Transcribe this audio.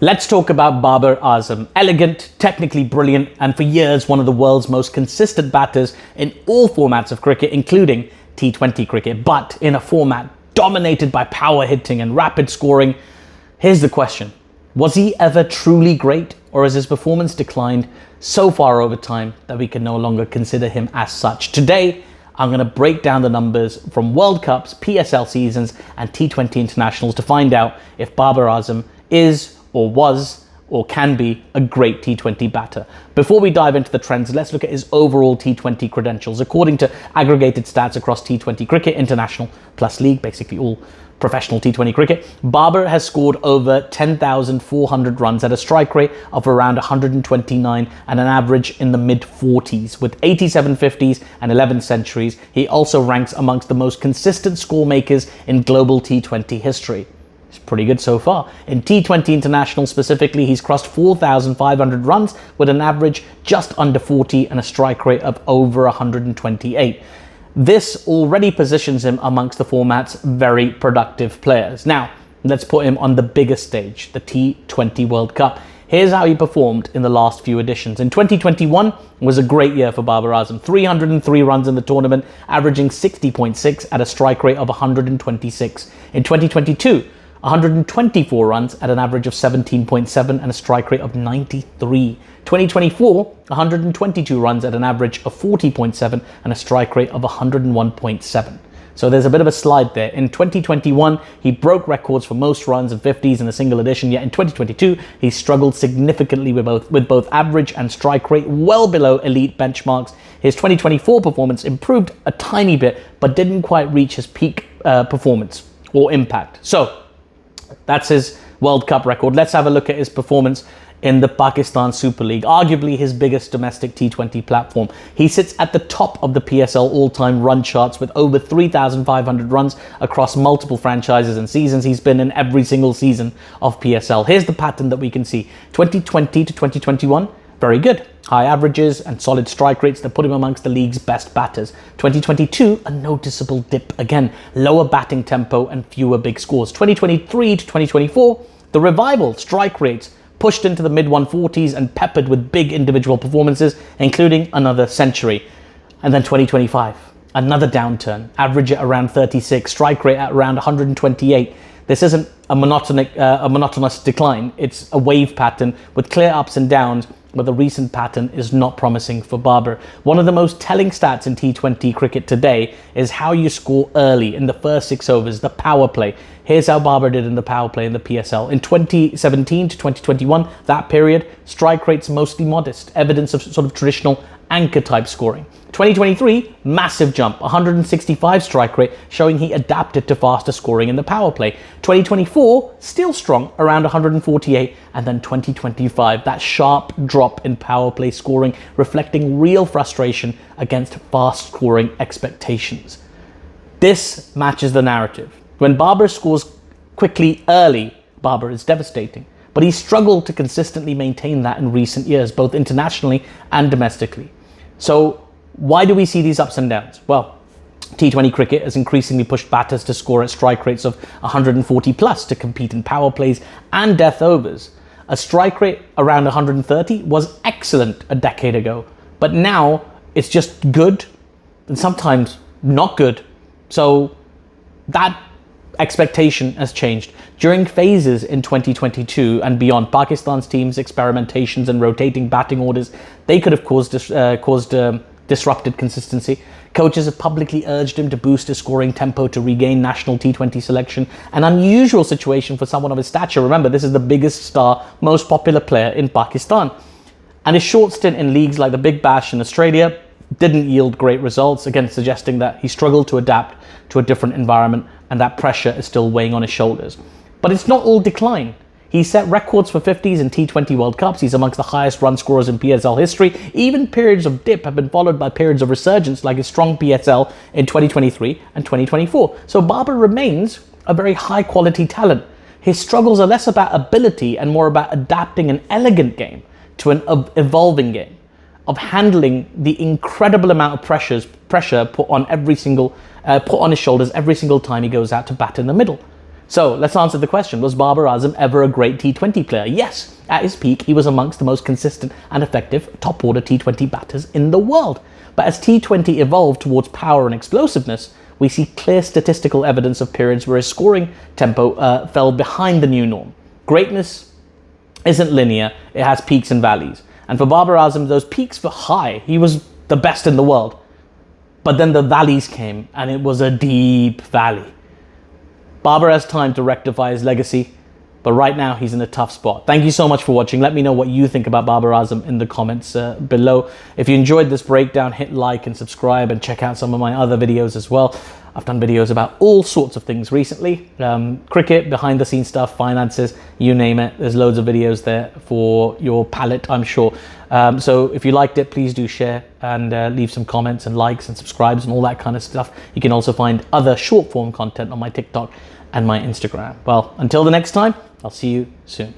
Let's talk about Babar Azam. Elegant, technically brilliant, and for years one of the world's most consistent batters in all formats of cricket, including T20 cricket, but in a format dominated by power hitting and rapid scoring. Here's the question. Was he ever truly great, or has his performance declined so far over time that we can no longer consider him as such? Today, I'm going to break down the numbers from World Cups, PSL seasons, and T20 internationals to find out if Babar Azam is or was or can be a great T20 batter. Before we dive into the trends, let's look at his overall T20 credentials. According to aggregated stats across T20 cricket, international plus league, basically all professional T20 cricket, Babar has scored over 10,400 runs at a strike rate of around 129 and an average in the mid-40s. With 87 50s and 11 centuries, he also ranks amongst the most consistent score makers in global T20 history. It's pretty good so far. In T20 International specifically, he's crossed 4,500 runs with an average just under 40 and a strike rate of over 128. This already positions him amongst the format's very productive players. Now, let's put him on the biggest stage, the T20 World Cup. Here's how he performed in the last few editions. In 2021 was a great year for Babar Azam. 303 runs in the tournament, averaging 60.6 at a strike rate of 126. In 2022, 124 runs at an average of 17.7 and a strike rate of 93. 2024, 122 runs at an average of 40.7 and a strike rate of 101.7. So there's a bit of a slide there. In 2021, he broke records for most runs and 50s in a single edition, yet in 2022, he struggled significantly with both average and strike rate, well below elite benchmarks. His 2024 performance improved a tiny bit, but didn't quite reach his peak performance or impact. So that's his World Cup record. Let's have a look at his performance in the Pakistan Super League, arguably his biggest domestic T20 platform. He sits at the top of the PSL all-time run charts with over 3,500 runs across multiple franchises and seasons. He's been in every single season of PSL. Here's the pattern that we can see. 2020 to 2021, very good. High averages and solid strike rates that put him amongst the league's best batters. 2022, a noticeable dip again. Lower batting tempo and fewer big scores. 2023 to 2024, the revival, strike rates pushed into the mid-140s and peppered with big individual performances, including another century. And then 2025, another downturn. Average at around 36, strike rate at around 128. This isn't a monotonous decline. It's a wave pattern with clear ups and downs, but the recent pattern is not promising for Babar. One of the most telling stats in T20 cricket today is how you score early in the first 6 overs, the power play. Here's how Babar did in the power play in the PSL. In 2017 to 2021, that period, strike rates mostly modest, evidence of sort of traditional anchor type scoring. 2023, massive jump, 165 strike rate, showing he adapted to faster scoring in the power play. 2024, still strong, around 148. And then 2025, that sharp drop in power play scoring, reflecting real frustration against fast scoring expectations. This matches the narrative. When Babar scores quickly early, Babar is devastating. But he struggled to consistently maintain that in recent years, both internationally and domestically. So why do we see these ups and downs? Well, T20 cricket has increasingly pushed batters to score at strike rates of 140 plus to compete in power plays and death overs. A strike rate around 130 was excellent a decade ago, but now it's just good and sometimes not good. So that expectation has changed. During phases in 2022 and beyond, Pakistan's team's experimentations and rotating batting orders, they could have caused disrupted consistency. Coaches have publicly urged him to boost his scoring tempo to regain national T20 selection. An unusual situation for someone of his stature. Remember, this is the biggest star, most popular player in Pakistan. And his short stint in leagues like the Big Bash in Australia didn't yield great results, again suggesting that he struggled to adapt to a different environment and that pressure is still weighing on his shoulders. But it's not all decline. He set records for 50s in T20 World Cups. He's amongst the highest run scorers in PSL history. Even periods of dip have been followed by periods of resurgence, like his strong PSL in 2023 and 2024. So Babar remains a very high quality talent. His struggles are less about ability and more about adapting an elegant game to an evolving game, of handling the incredible amount of pressure put on his shoulders every single time he goes out to bat in the middle. So let's answer the question. Was Babar Azam ever a great T20 player? Yes. At his peak, he was amongst the most consistent and effective top-order T20 batters in the world. But as T20 evolved towards power and explosiveness, we see clear statistical evidence of periods where his scoring tempo fell behind the new norm. Greatness isn't linear, it has peaks and valleys. And for Babar Azam, those peaks were high. He was the best in the world. But then the valleys came, and it was a deep valley. Babar has time to rectify his legacy, but right now he's in a tough spot. Thank you so much for watching. Let me know what you think about Babar Azam in the comments below. If you enjoyed this breakdown, hit like and subscribe, and check out some of my other videos as well. I've done videos about all sorts of things recently. Cricket, behind the scenes stuff, finances, you name it. There's loads of videos there for your palate, I'm sure. So if you liked it, please do share and leave some comments and likes and subscribes and all that kind of stuff. You can also find other short form content on my TikTok and my Instagram. Well, until the next time, I'll see you soon.